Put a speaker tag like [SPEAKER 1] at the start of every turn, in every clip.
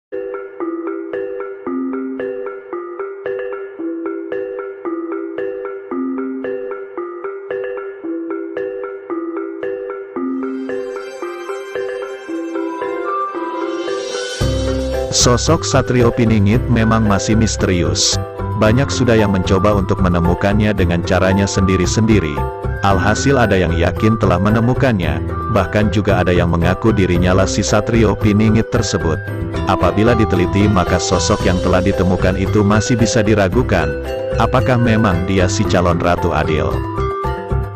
[SPEAKER 1] Sosok Satrio Piningit memang masih misterius. Banyak sudah yang mencoba untuk menemukannya dengan caranya sendiri-sendiri. Alhasil ada yang yakin telah menemukannya, bahkan juga ada yang mengaku dirinya lah si Satrio Piningit tersebut. Apabila diteliti maka sosok yang telah ditemukan itu masih bisa diragukan. Apakah memang dia si calon Ratu Adil?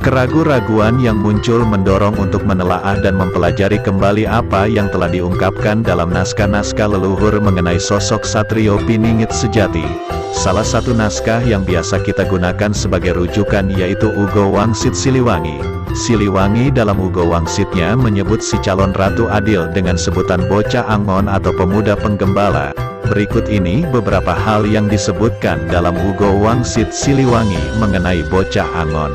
[SPEAKER 1] Keraguan-raguan yang muncul mendorong untuk menelaah dan mempelajari kembali apa yang telah diungkapkan dalam naskah-naskah leluhur mengenai sosok Satrio Piningit sejati. Salah satu naskah yang biasa kita gunakan sebagai rujukan yaitu Ugo Wangsit Siliwangi. Siliwangi dalam Ugo Wangsitnya menyebut si calon Ratu Adil dengan sebutan bocah angon atau pemuda penggembala. Berikut ini beberapa hal yang disebutkan dalam Ugo Wangsit Siliwangi mengenai bocah angon.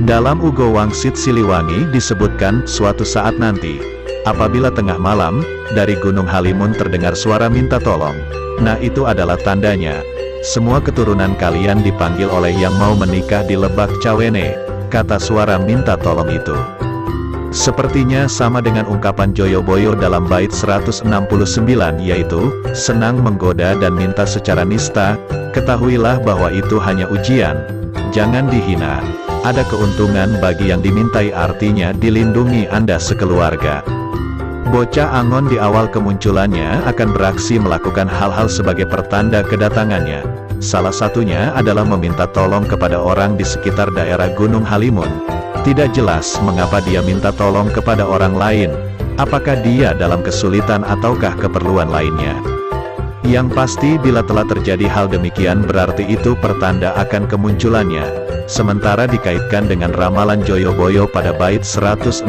[SPEAKER 1] Dalam Ugo Wangsit Siliwangi disebutkan, suatu saat nanti, apabila tengah malam, dari Gunung Halimun terdengar suara minta tolong. Nah itu adalah tandanya. Semua keturunan kalian dipanggil oleh yang mau menikah di Lebak Cawene, kata suara minta tolong itu. Sepertinya sama dengan ungkapan Joyoboyo dalam bait 169 yaitu, senang menggoda dan minta secara nista, ketahuilah bahwa itu hanya ujian, jangan dihina. Ada keuntungan bagi yang dimintai artinya dilindungi Anda sekeluarga. Bocah angon di awal kemunculannya akan beraksi melakukan hal-hal sebagai pertanda kedatangannya. Salah satunya adalah meminta tolong kepada orang di sekitar daerah Gunung Halimun. Tidak jelas mengapa dia minta tolong kepada orang lain. Apakah dia dalam kesulitan ataukah keperluan lainnya? Yang pasti bila telah terjadi hal demikian berarti itu pertanda akan kemunculannya. Sementara dikaitkan dengan ramalan Joyoboyo pada bait 169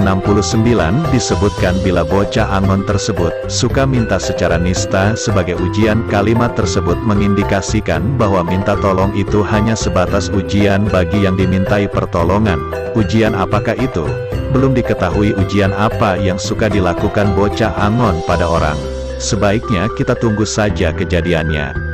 [SPEAKER 1] disebutkan bila bocah angon tersebut suka minta secara nista sebagai ujian, kalimat tersebut mengindikasikan bahwa minta tolong itu hanya sebatas ujian bagi yang dimintai pertolongan. Ujian apakah itu? Belum diketahui ujian apa yang suka dilakukan bocah angon pada orang. Sebaiknya kita tunggu saja kejadiannya.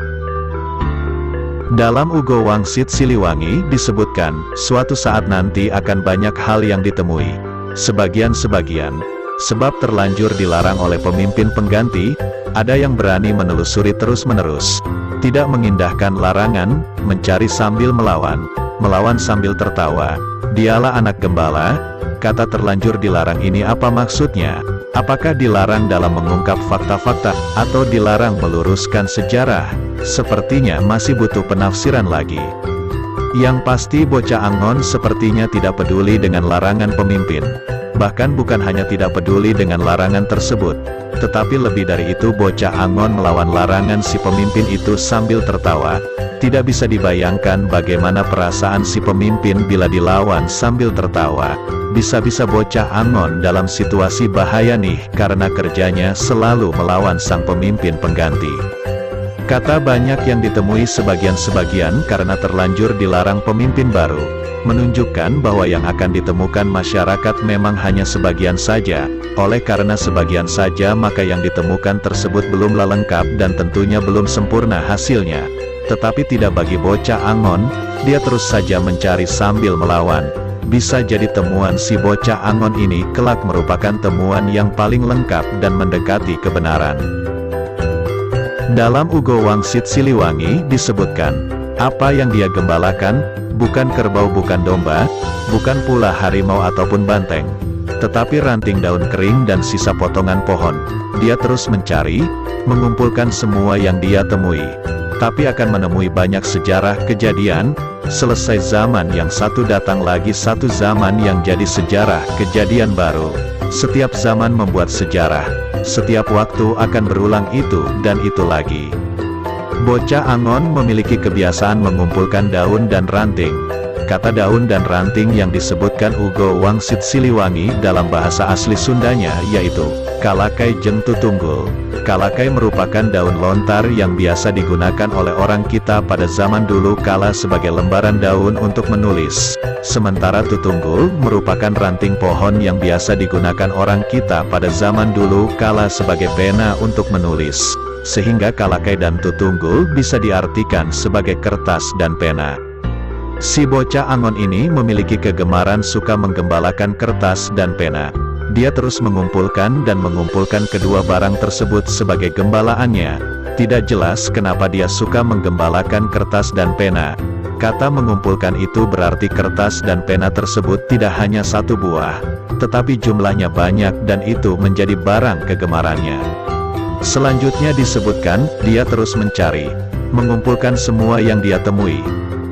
[SPEAKER 1] Dalam Ugo Wangsit Siliwangi disebutkan, suatu saat nanti akan banyak hal yang ditemui. Sebagian-sebagian, sebab terlanjur dilarang oleh pemimpin pengganti, ada yang berani menelusuri terus-menerus. Tidak mengindahkan larangan, mencari sambil melawan, melawan sambil tertawa. Dialah anak gembala. Kata terlanjur dilarang ini apa maksudnya? Apakah dilarang dalam mengungkap fakta-fakta, atau dilarang meluruskan sejarah? Sepertinya masih butuh penafsiran lagi. Yang pasti bocah angon sepertinya tidak peduli dengan larangan pemimpin. Bahkan bukan hanya tidak peduli dengan larangan tersebut, tetapi lebih dari itu bocah angon melawan larangan si pemimpin itu sambil tertawa. Tidak bisa dibayangkan bagaimana perasaan si pemimpin bila dilawan sambil tertawa. Bisa-bisa bocah angon dalam situasi bahaya nih karena kerjanya selalu melawan sang pemimpin pengganti. Kata banyak yang ditemui sebagian-sebagian karena terlanjur dilarang pemimpin baru, menunjukkan bahwa yang akan ditemukan masyarakat memang hanya sebagian saja. Oleh karena sebagian saja maka yang ditemukan tersebut belumlah lengkap dan tentunya belum sempurna hasilnya. Tetapi tidak bagi bocah angon, dia terus saja mencari sambil melawan. Bisa jadi temuan si bocah angon ini kelak merupakan temuan yang paling lengkap dan mendekati kebenaran. Dalam Ugo Wangsit Siliwangi disebutkan, apa yang dia gembalakan, bukan kerbau bukan domba, bukan pula harimau ataupun banteng, tetapi ranting daun kering dan sisa potongan pohon. Dia terus mencari, mengumpulkan semua yang dia temui. Tapi akan menemui banyak sejarah kejadian, selesai zaman yang satu datang lagi satu zaman yang jadi sejarah kejadian baru. Setiap zaman membuat sejarah, setiap waktu akan berulang itu dan itu lagi. Bocah angon memiliki kebiasaan mengumpulkan daun dan ranting. Kata daun dan ranting yang disebutkan Ugo Wangsit Siliwangi dalam bahasa asli Sundanya yaitu Kalakai Jeng Tutunggul. Kalakai merupakan daun lontar yang biasa digunakan oleh orang kita pada zaman dulu kala sebagai lembaran daun untuk menulis. Sementara tutunggul merupakan ranting pohon yang biasa digunakan orang kita pada zaman dulu kala sebagai pena untuk menulis. Sehingga kalakai dan tutunggul bisa diartikan sebagai kertas dan pena. Si bocah Angon ini memiliki kegemaran suka menggembalakan kertas dan pena. Dia terus mengumpulkan dan mengumpulkan kedua barang tersebut sebagai gembalaannya. Tidak jelas kenapa dia suka menggembalakan kertas dan pena. Kata mengumpulkan itu berarti kertas dan pena tersebut tidak hanya satu buah, tetapi jumlahnya banyak dan itu menjadi barang kegemarannya. Selanjutnya disebutkan, dia terus mencari, mengumpulkan semua yang dia temui.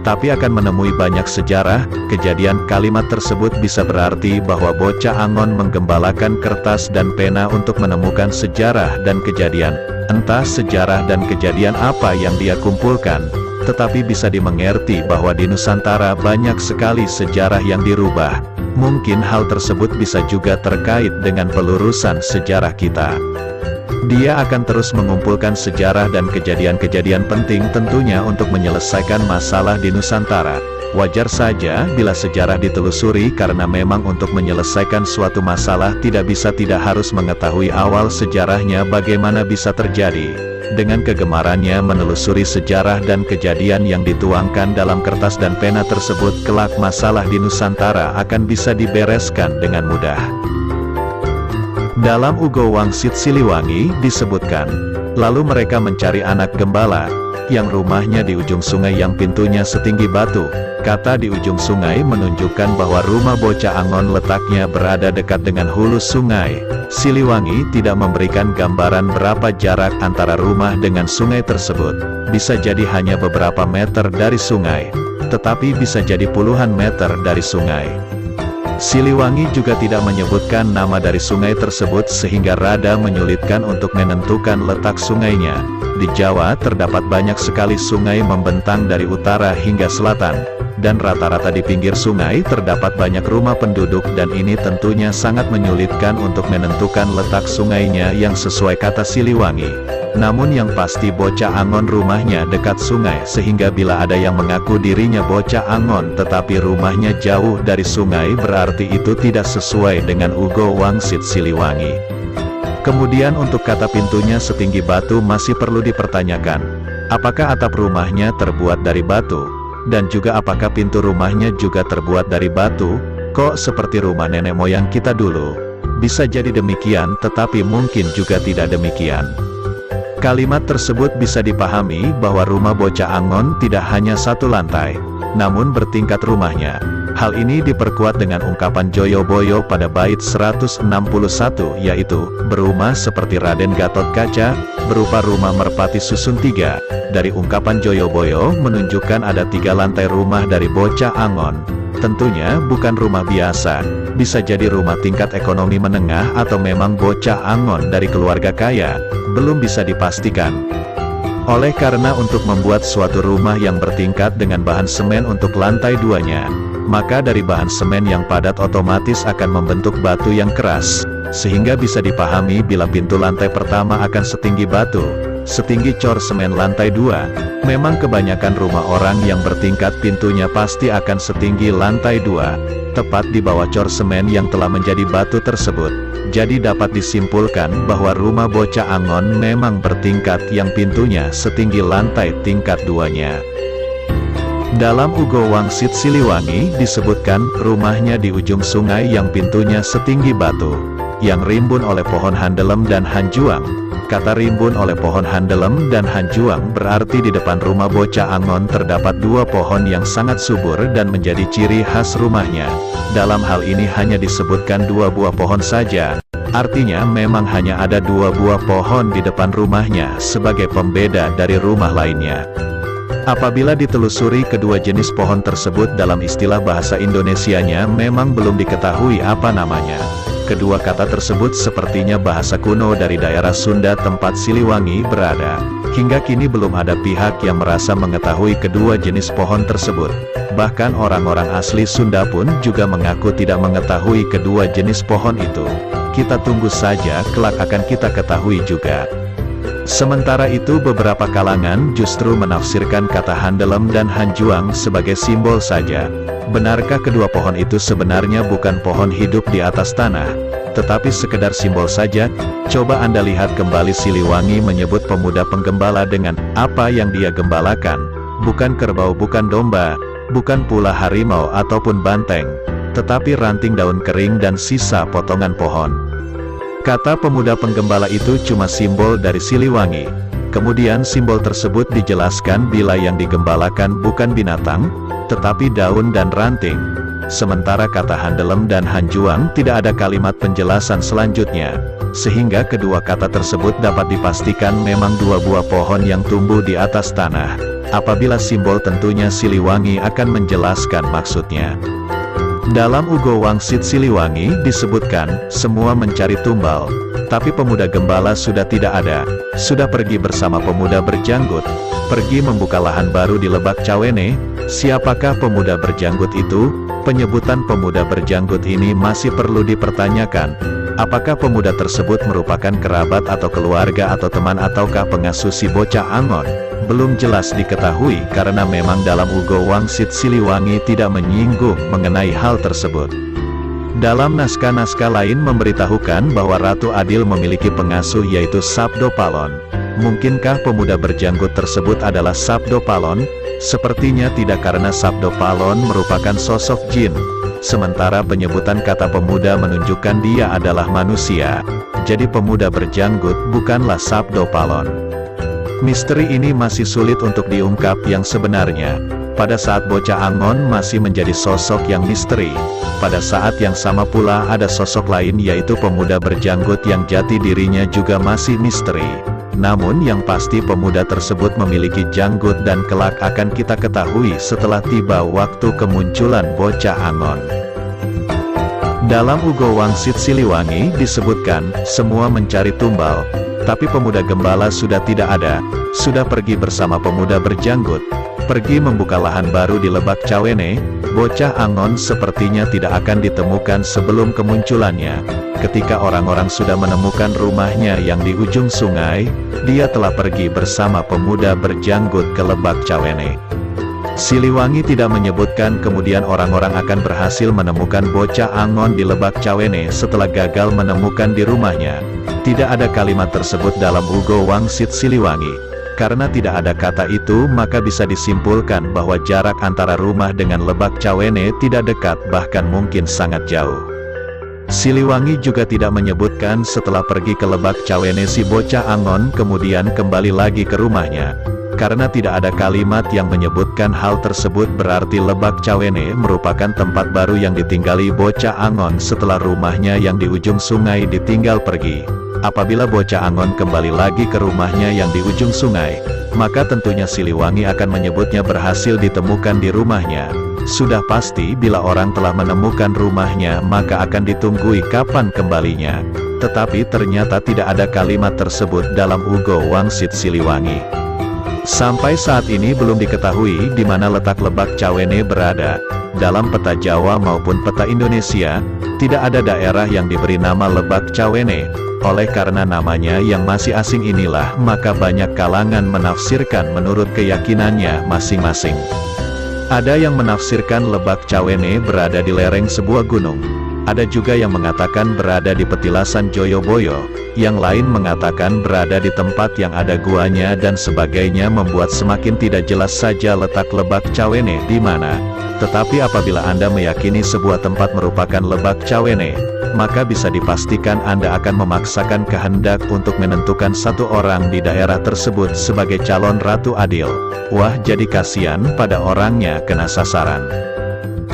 [SPEAKER 1] Tapi akan menemui banyak sejarah, kejadian. Kalimat tersebut bisa berarti bahwa bocah Angon menggembalakan kertas dan pena untuk menemukan sejarah dan kejadian. Entah sejarah dan kejadian apa yang dia kumpulkan, tetapi bisa dimengerti bahwa di Nusantara banyak sekali sejarah yang dirubah. Mungkin hal tersebut bisa juga terkait dengan pelurusan sejarah kita. Dia akan terus mengumpulkan sejarah dan kejadian-kejadian penting tentunya untuk menyelesaikan masalah di Nusantara. Wajar saja bila sejarah ditelusuri karena memang untuk menyelesaikan suatu masalah tidak harus mengetahui awal sejarahnya bagaimana bisa terjadi. Dengan kegemarannya menelusuri sejarah dan kejadian yang dituangkan dalam kertas dan pena tersebut, kelak masalah di Nusantara akan bisa dibereskan dengan mudah. Dalam Ugo Wangsit Siliwangi disebutkan, lalu mereka mencari anak gembala, yang rumahnya di ujung sungai yang pintunya setinggi batu. Kata di ujung sungai menunjukkan bahwa rumah bocah Angon letaknya berada dekat dengan hulu sungai. Siliwangi tidak memberikan gambaran berapa jarak antara rumah dengan sungai tersebut. Bisa jadi hanya beberapa meter dari sungai, tetapi bisa jadi puluhan meter dari sungai. Siliwangi juga tidak menyebutkan nama dari sungai tersebut sehingga rada menyulitkan untuk menentukan letak sungainya. Di Jawa terdapat banyak sekali sungai membentang dari utara hingga selatan, dan rata-rata di pinggir sungai terdapat banyak rumah penduduk dan ini tentunya sangat menyulitkan untuk menentukan letak sungainya yang sesuai kata Siliwangi. Namun yang pasti bocah Angon rumahnya dekat sungai sehingga bila ada yang mengaku dirinya bocah Angon tetapi rumahnya jauh dari sungai berarti itu tidak sesuai dengan Ugo Wangsit Siliwangi. Kemudian untuk kata pintunya setinggi batu masih perlu dipertanyakan. Apakah atap rumahnya terbuat dari batu? Dan juga apakah pintu rumahnya juga terbuat dari batu? Kok seperti rumah nenek moyang kita dulu? Bisa jadi demikian tetapi mungkin juga tidak demikian. Kalimat tersebut bisa dipahami bahwa rumah bocah Angon tidak hanya satu lantai, namun bertingkat rumahnya. Hal ini diperkuat dengan ungkapan Joyoboyo pada bait 161 yaitu, berumah seperti Raden Gatot Kaca, berupa rumah merpati susun tiga. Dari ungkapan Joyoboyo menunjukkan ada 3 lantai rumah dari bocah Angon. Tentunya bukan rumah biasa, bisa jadi rumah tingkat ekonomi menengah atau memang bocah Angon dari keluarga kaya, belum bisa dipastikan. Oleh karena untuk membuat suatu rumah yang bertingkat dengan bahan semen untuk lantai 2-nya, maka dari bahan semen yang padat otomatis akan membentuk batu yang keras, sehingga bisa dipahami bila pintu lantai pertama akan setinggi batu, setinggi cor semen lantai 2. Memang kebanyakan rumah orang yang bertingkat pintunya pasti akan setinggi lantai 2, tepat di bawah cor semen yang telah menjadi batu tersebut. Jadi dapat disimpulkan bahwa rumah bocah Angon memang bertingkat yang pintunya setinggi lantai tingkat 2-nya. Dalam Ugo Wangsit Siliwangi disebutkan, rumahnya di ujung sungai yang pintunya setinggi batu, yang rimbun oleh pohon handelem dan hanjuang. Kata rimbun oleh pohon handelem dan hanjuang berarti di depan rumah bocah Angon terdapat 2 pohon yang sangat subur dan menjadi ciri khas rumahnya. Dalam hal ini hanya disebutkan 2 buah pohon saja, artinya memang hanya ada 2 buah pohon di depan rumahnya sebagai pembeda dari rumah lainnya. Apabila ditelusuri kedua jenis pohon tersebut dalam istilah bahasa Indonesianya memang belum diketahui apa namanya. Kedua kata tersebut sepertinya bahasa kuno dari daerah Sunda tempat Siliwangi berada. Hingga kini belum ada pihak yang merasa mengetahui kedua jenis pohon tersebut. Bahkan orang-orang asli Sunda pun juga mengaku tidak mengetahui kedua jenis pohon itu. Kita tunggu saja, kelak akan kita ketahui juga. Sementara itu beberapa kalangan justru menafsirkan kata Handelem dan Hanjuang sebagai simbol saja. Benarkah kedua pohon itu sebenarnya bukan pohon hidup di atas tanah, tetapi sekedar simbol saja? Coba Anda lihat kembali Siliwangi menyebut pemuda penggembala dengan apa yang dia gembalakan. Bukan kerbau, bukan domba, bukan pula harimau ataupun banteng, tetapi ranting daun kering dan sisa potongan pohon. Kata pemuda penggembala itu cuma simbol dari Siliwangi. Kemudian simbol tersebut dijelaskan bila yang digembalakan bukan binatang, tetapi daun dan ranting. Sementara kata Handelem dan Hanjuang tidak ada kalimat penjelasan selanjutnya. Sehingga kedua kata tersebut dapat dipastikan memang dua buah pohon yang tumbuh di atas tanah. Apabila simbol tentunya Siliwangi akan menjelaskan maksudnya. Dalam Ugo Wangsit Siliwangi disebutkan, semua mencari tumbal, tapi pemuda gembala sudah tidak ada, sudah pergi bersama pemuda berjanggut, pergi membuka lahan baru di Lebak Cawene. Siapakah pemuda berjanggut itu? Penyebutan pemuda berjanggut ini masih perlu dipertanyakan. Apakah pemuda tersebut merupakan kerabat atau keluarga atau teman ataukah pengasuh si bocah Angon? Belum jelas diketahui karena memang dalam Ugo Wangsit Siliwangi tidak menyinggung mengenai hal tersebut. Dalam naskah-naskah lain memberitahukan bahwa Ratu Adil memiliki pengasuh yaitu Sabdo Palon. Mungkinkah pemuda berjanggut tersebut adalah Sabdo Palon? Sepertinya tidak karena Sabdo Palon merupakan sosok jin. Sementara penyebutan kata pemuda menunjukkan dia adalah manusia. Jadi pemuda berjanggut bukanlah Sabdo Palon. Misteri ini masih sulit untuk diungkap yang sebenarnya. Pada saat bocah Angon masih menjadi sosok yang misteri. Pada saat yang sama pula ada sosok lain yaitu pemuda berjanggut yang jati dirinya juga masih misteri. Namun yang pasti pemuda tersebut memiliki janggut dan kelak akan kita ketahui setelah tiba waktu kemunculan bocah Angon. Dalam Ugo Wangsit Siliwangi disebutkan, semua mencari tumbal, tapi pemuda gembala sudah tidak ada, sudah pergi bersama pemuda berjanggut, pergi membuka lahan baru di Lebak Cawene. Bocah Angon sepertinya tidak akan ditemukan sebelum kemunculannya. Ketika orang-orang sudah menemukan rumahnya yang di ujung sungai, dia telah pergi bersama pemuda berjanggut ke Lebak Cawene. Siliwangi tidak menyebutkan kemudian orang-orang akan berhasil menemukan bocah Angon di Lebak Cawene setelah gagal menemukan di rumahnya. Tidak ada kalimat tersebut dalam Ugo Wangsit Siliwangi. Karena tidak ada kata itu maka bisa disimpulkan bahwa jarak antara rumah dengan Lebak Cawene tidak dekat bahkan mungkin sangat jauh. Siliwangi juga tidak menyebutkan setelah pergi ke Lebak Cawene si bocah Angon kemudian kembali lagi ke rumahnya. Karena tidak ada kalimat yang menyebutkan hal tersebut berarti Lebak Cawene merupakan tempat baru yang ditinggali bocah Angon setelah rumahnya yang di ujung sungai ditinggal pergi. Apabila bocah Angon kembali lagi ke rumahnya yang di ujung sungai, maka tentunya Siliwangi akan menyebutnya berhasil ditemukan di rumahnya. Sudah pasti bila orang telah menemukan rumahnya maka akan ditunggui kapan kembalinya. Tetapi ternyata tidak ada kalimat tersebut dalam Ugo Wangsit Siliwangi. Sampai saat ini belum diketahui di mana letak Lebak Cawene berada. Dalam peta Jawa maupun peta Indonesia, tidak ada daerah yang diberi nama Lebak Cawene. Oleh karena namanya yang masih asing inilah, maka banyak kalangan menafsirkan menurut keyakinannya masing-masing. Ada yang menafsirkan Lebak Cawene berada di lereng sebuah gunung. Ada juga yang mengatakan berada di petilasan Joyoboyo. Yang lain mengatakan berada di tempat yang ada guanya dan sebagainya membuat semakin tidak jelas saja letak Lebak Cawene di mana. Tetapi apabila Anda meyakini sebuah tempat merupakan Lebak Cawene, maka bisa dipastikan Anda akan memaksakan kehendak untuk menentukan satu orang di daerah tersebut sebagai calon Ratu Adil. Wah, jadi kasihan pada orangnya kena sasaran.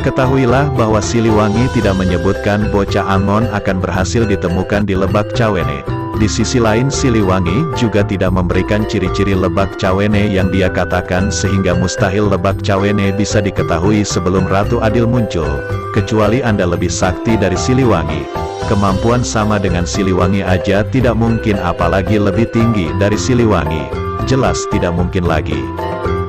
[SPEAKER 1] Ketahuilah bahwa Siliwangi tidak menyebutkan bocah Angon akan berhasil ditemukan di Lebak Cawene. Di sisi lain Siliwangi juga tidak memberikan ciri-ciri Lebak Cawene yang dia katakan sehingga mustahil Lebak Cawene bisa diketahui sebelum Ratu Adil muncul. Kecuali Anda lebih sakti dari Siliwangi. Kemampuan sama dengan Siliwangi aja tidak mungkin, apalagi lebih tinggi dari Siliwangi. Jelas tidak mungkin lagi.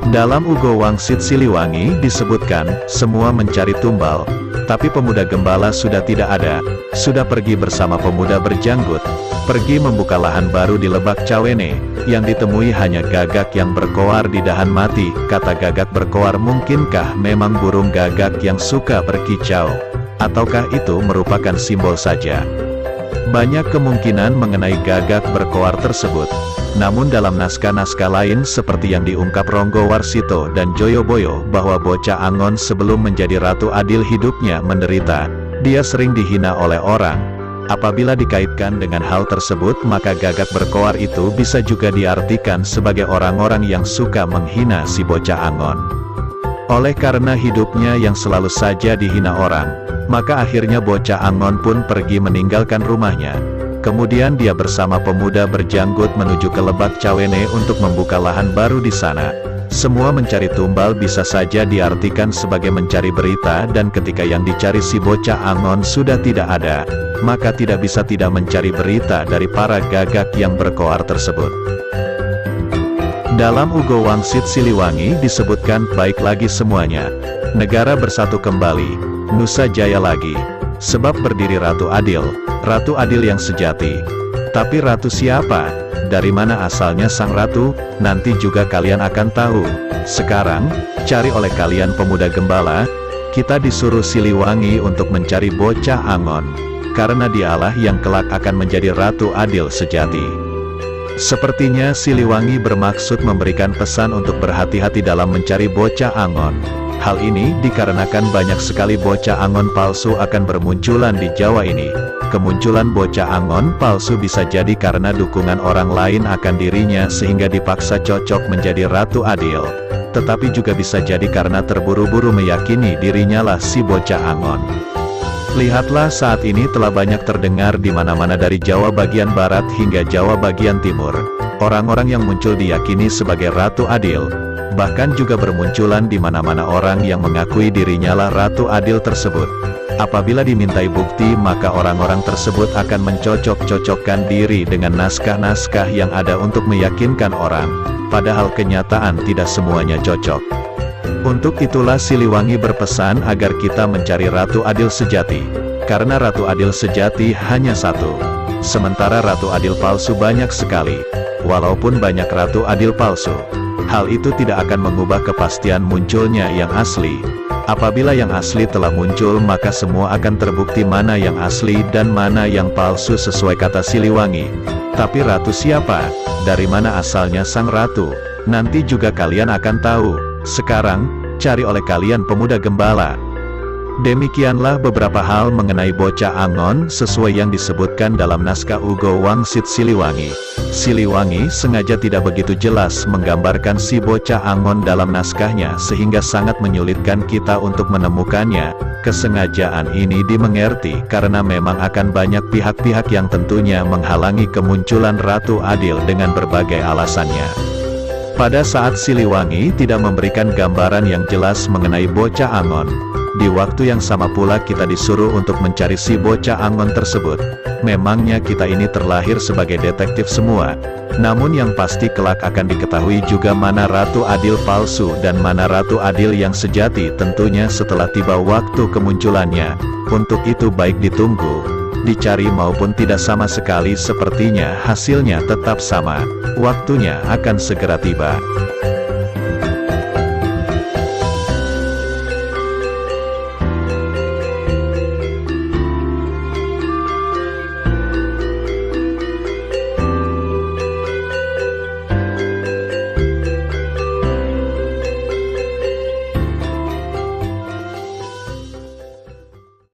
[SPEAKER 1] Dalam Ugo Wangsit Siliwangi disebutkan, semua mencari tumbal, tapi pemuda gembala sudah tidak ada, sudah pergi bersama pemuda berjanggut, pergi membuka lahan baru di Lebak Cawene, yang ditemui hanya gagak yang berkoar di dahan mati. Kata gagak berkoar, mungkinkah memang burung gagak yang suka berkicau? Ataukah itu merupakan simbol saja? Banyak kemungkinan mengenai gagak berkoar tersebut. Namun dalam naskah-naskah lain seperti yang diungkap Ronggo Warsito dan Joyoboyo bahwa bocah Angon sebelum menjadi Ratu Adil hidupnya menderita, dia sering dihina oleh orang. Apabila dikaitkan dengan hal tersebut maka gagak berkoar itu bisa juga diartikan sebagai orang-orang yang suka menghina si bocah Angon. Oleh karena hidupnya yang selalu saja dihina orang, maka akhirnya bocah Angon pun pergi meninggalkan rumahnya. Kemudian dia bersama pemuda berjanggut menuju ke Lebak Cawene untuk membuka lahan baru di sana. Semua mencari tumbal bisa saja diartikan sebagai mencari berita, dan ketika yang dicari si bocah Angon sudah tidak ada, maka tidak bisa tidak mencari berita dari para gagak yang berkoar tersebut. Dalam Ugo Wangsit Siliwangi disebutkan, baik lagi semuanya. Negara bersatu kembali, Nusa Jaya lagi. Sebab berdiri Ratu Adil, Ratu Adil yang sejati. Tapi ratu siapa? Dari mana asalnya sang ratu? Nanti juga kalian akan tahu. Sekarang, cari oleh kalian pemuda gembala. Kita disuruh Siliwangi untuk mencari bocah Angon, karena dialah yang kelak akan menjadi Ratu Adil sejati. Sepertinya Siliwangi bermaksud memberikan pesan untuk berhati-hati dalam mencari bocah Angon. Hal ini dikarenakan banyak sekali bocah Angon palsu akan bermunculan di Jawa ini. Kemunculan bocah Angon palsu bisa jadi karena dukungan orang lain akan dirinya sehingga dipaksa cocok menjadi Ratu Adil. Tetapi juga bisa jadi karena terburu-buru meyakini dirinya lah si bocah Angon. Lihatlah saat ini telah banyak terdengar di mana-mana dari Jawa bagian barat hingga Jawa bagian timur. Orang-orang yang muncul diyakini sebagai Ratu Adil. Bahkan juga bermunculan di mana-mana orang yang mengakui dirinya lah Ratu Adil tersebut. Apabila dimintai bukti maka orang-orang tersebut akan mencocok-cocokkan diri dengan naskah-naskah yang ada untuk meyakinkan orang. Padahal kenyataan tidak semuanya cocok. Untuk itulah Siliwangi berpesan agar kita mencari Ratu Adil sejati. Karena Ratu Adil sejati hanya satu. Sementara Ratu Adil palsu banyak sekali. Walaupun banyak Ratu Adil palsu, hal itu tidak akan mengubah kepastian munculnya yang asli. Apabila yang asli telah muncul maka semua akan terbukti mana yang asli dan mana yang palsu sesuai kata Siliwangi. Tapi ratu siapa? Dari mana asalnya sang ratu? Nanti juga kalian akan tahu. Sekarang, cari oleh kalian pemuda gembala. Demikianlah beberapa hal mengenai bocah Angon sesuai yang disebutkan dalam naskah Ugo Wangsit Siliwangi. Siliwangi sengaja tidak begitu jelas menggambarkan si bocah Angon dalam naskahnya sehingga sangat menyulitkan kita untuk menemukannya. Kesengajaan ini dimengerti karena memang akan banyak pihak-pihak yang tentunya menghalangi kemunculan Ratu Adil dengan berbagai alasannya. Pada saat Siliwangi tidak memberikan gambaran yang jelas mengenai bocah Angon, di waktu yang sama pula kita disuruh untuk mencari si bocah Angon tersebut. Memangnya kita ini terlahir sebagai detektif semua. Namun yang pasti kelak akan diketahui juga mana Ratu Adil palsu dan mana Ratu Adil yang sejati tentunya setelah tiba waktu kemunculannya. Untuk itu baik ditunggu, dicari maupun tidak sama sekali sepertinya hasilnya tetap sama. Waktunya akan segera tiba.